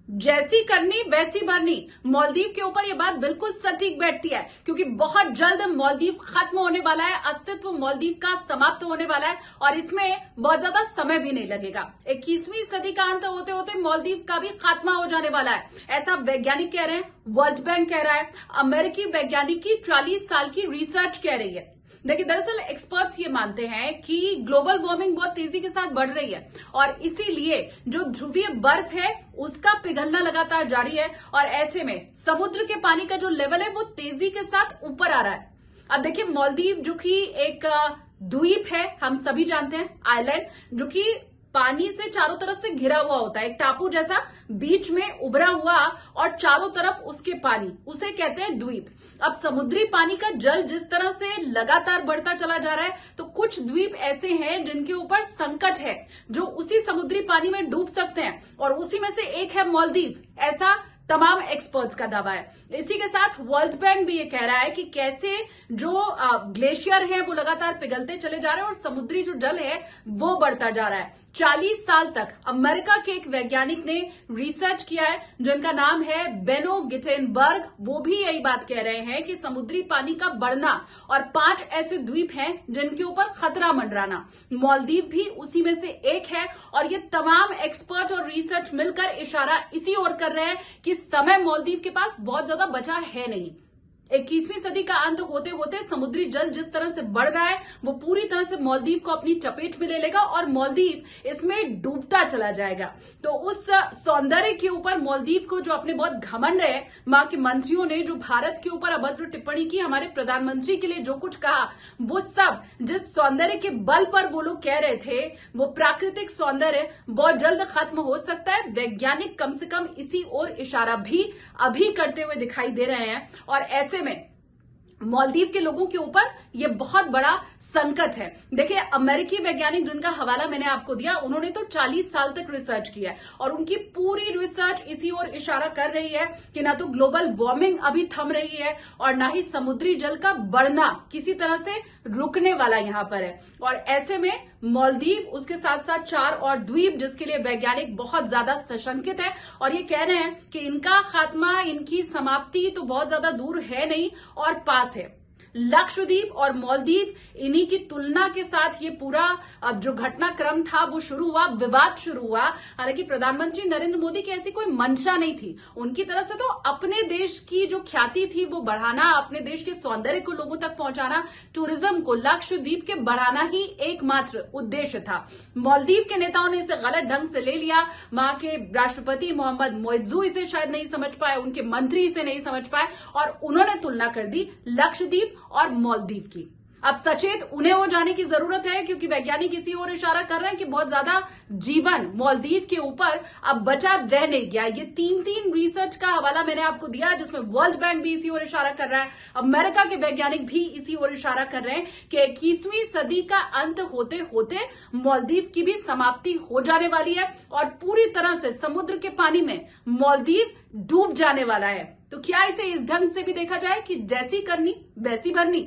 जैसी करनी वैसी भरनी। मालदीव के ऊपर यह बात बिल्कुल सटीक बैठती है, क्योंकि बहुत जल्द मालदीव खत्म होने वाला है, अस्तित्व मालदीव का समाप्त होने वाला है और इसमें बहुत ज्यादा समय भी नहीं लगेगा। 21वीं सदी का अंत होते होते मालदीव का भी खात्मा हो जाने वाला है, ऐसा वैज्ञानिक कह रहे हैं, वर्ल्ड बैंक कह रहा है, अमेरिकी वैज्ञानिक की 40 साल की रिसर्च कह रही है। देखिए, दरअसल एक्सपर्ट्स ये मानते हैं कि ग्लोबल वार्मिंग बहुत तेजी के साथ बढ़ रही है और इसीलिए जो ध्रुवीय बर्फ है उसका पिघलना लगातार जारी है और ऐसे में समुद्र के पानी का जो लेवल है वो तेजी के साथ ऊपर आ रहा है। अब देखिए, मालदीव जो कि एक द्वीप है, हम सभी जानते हैं, आइलैंड, जो कि पानी से चारों तरफ से घिरा हुआ होता है, एक टापू जैसा बीच में उभरा हुआ और चारों तरफ उसके पानी, उसे कहते हैं द्वीप। अब समुद्री पानी का जल जिस तरह से लगातार बढ़ता चला जा रहा है, तो कुछ द्वीप ऐसे हैं जिनके ऊपर संकट है, जो उसी समुद्री पानी में डूब सकते हैं और उसी में से एक है मालदीव, ऐसा तमाम एक्सपर्ट्स का दावा है। इसी के साथ वर्ल्ड बैंक भी ये कह रहा है कि कैसे जो ग्लेशियर है वो लगातार पिघलते चले जा रहे हैं और समुद्री जो जल है वो बढ़ता जा रहा है। 40 साल तक अमेरिका के एक वैज्ञानिक ने रिसर्च किया है जिनका नाम है बेनो गिटेनबर्ग, वो भी यही बात कह रहे हैं कि समुद्री पानी का बढ़ना और 5 ऐसे द्वीप हैं जिनके ऊपर खतरा मंडराना, मालदीव भी उसी में से एक है। और ये तमाम एक्सपर्ट और रिसर्च मिलकर इशारा इसी ओर कर रहे हैं कि समय मालदीव के पास बहुत ज्यादा बचा है नहीं। 21वीं सदी का अंत होते होते समुद्री जल जिस तरह से बढ़ रहा है वो पूरी तरह से मालदीव को अपनी चपेट में ले लेगा और मालदीव इसमें डूबता चला जाएगा। तो उस सौंदर्य के ऊपर मालदीव को जो अपने बहुत घमंड है, मां के मंत्रियों ने जो भारत के ऊपर अभद्र टिप्पणी की, हमारे प्रधानमंत्री के लिए जो कुछ कहा, वो सब जिस सौंदर्य के बल पर वो लोग कह रहे थे, वो प्राकृतिक सौंदर्य बहुत जल्द खत्म हो सकता है। वैज्ञानिक कम से कम इसी ओर इशारा भी अभी करते हुए दिखाई दे रहे हैं और ऐसे में मालदीव के लोगों के ऊपर यह बहुत बड़ा संकट है। देखिए, अमेरिकी वैज्ञानिक जिनका हवाला मैंने आपको दिया, उन्होंने तो 40 साल तक रिसर्च किया है और उनकी पूरी रिसर्च इसी ओर इशारा कर रही है कि ना तो ग्लोबल वार्मिंग अभी थम रही है और ना ही समुद्री जल का बढ़ना किसी तरह से रुकने वाला यहां पर है। और ऐसे में मालदीव, उसके साथ साथ 4 और द्वीप जिसके लिए वैज्ञानिक बहुत ज्यादा सशंकित है और ये कह रहे हैं कि इनका खात्मा, इनकी समाप्ति तो बहुत ज्यादा दूर है नहीं और पास है। लक्षद्वीप और मालदीव, इन्हीं की तुलना के साथ ये पूरा अब जो घटनाक्रम था वो शुरू हुआ, विवाद शुरू हुआ। हालांकि प्रधानमंत्री नरेंद्र मोदी की ऐसी कोई मंशा नहीं थी, उनकी तरफ से तो अपने देश की जो ख्याति थी वो बढ़ाना, अपने देश के सौंदर्य को लोगों तक पहुंचाना, टूरिज्म को लक्षद्वीप के बढ़ाना ही एकमात्र उद्देश्य था। मालदीव के नेताओं ने इसे गलत ढंग से ले लिया। वहां के राष्ट्रपति मोहम्मद मोइज्जू इसे शायद नहीं समझ पाए, उनके मंत्री इसे नहीं समझ पाए और उन्होंने तुलना कर दी लक्षद्वीप और मालदीव की। अब सचेत उन्हें हो जाने की जरूरत है, क्योंकि वैज्ञानिक इसी ओर इशारा कर रहे हैं कि बहुत ज्यादा जीवन मालदीव के ऊपर अब बचा रह नहीं गया। ये 3 रिसर्च का हवाला मैंने आपको दिया, जिसमें वर्ल्ड बैंक भी इसी ओर इशारा कर रहा है, अमेरिका के वैज्ञानिक भी इसी ओर इशारा कर रहे हैं कि 21वीं सदी का अंत होते होते मालदीव की भी समाप्ति हो जाने वाली है और पूरी तरह से समुद्र के पानी में मालदीव डूब जाने वाला है। तो क्या इसे इस ढंग से भी देखा जाए कि जैसी करनी वैसी भरनी?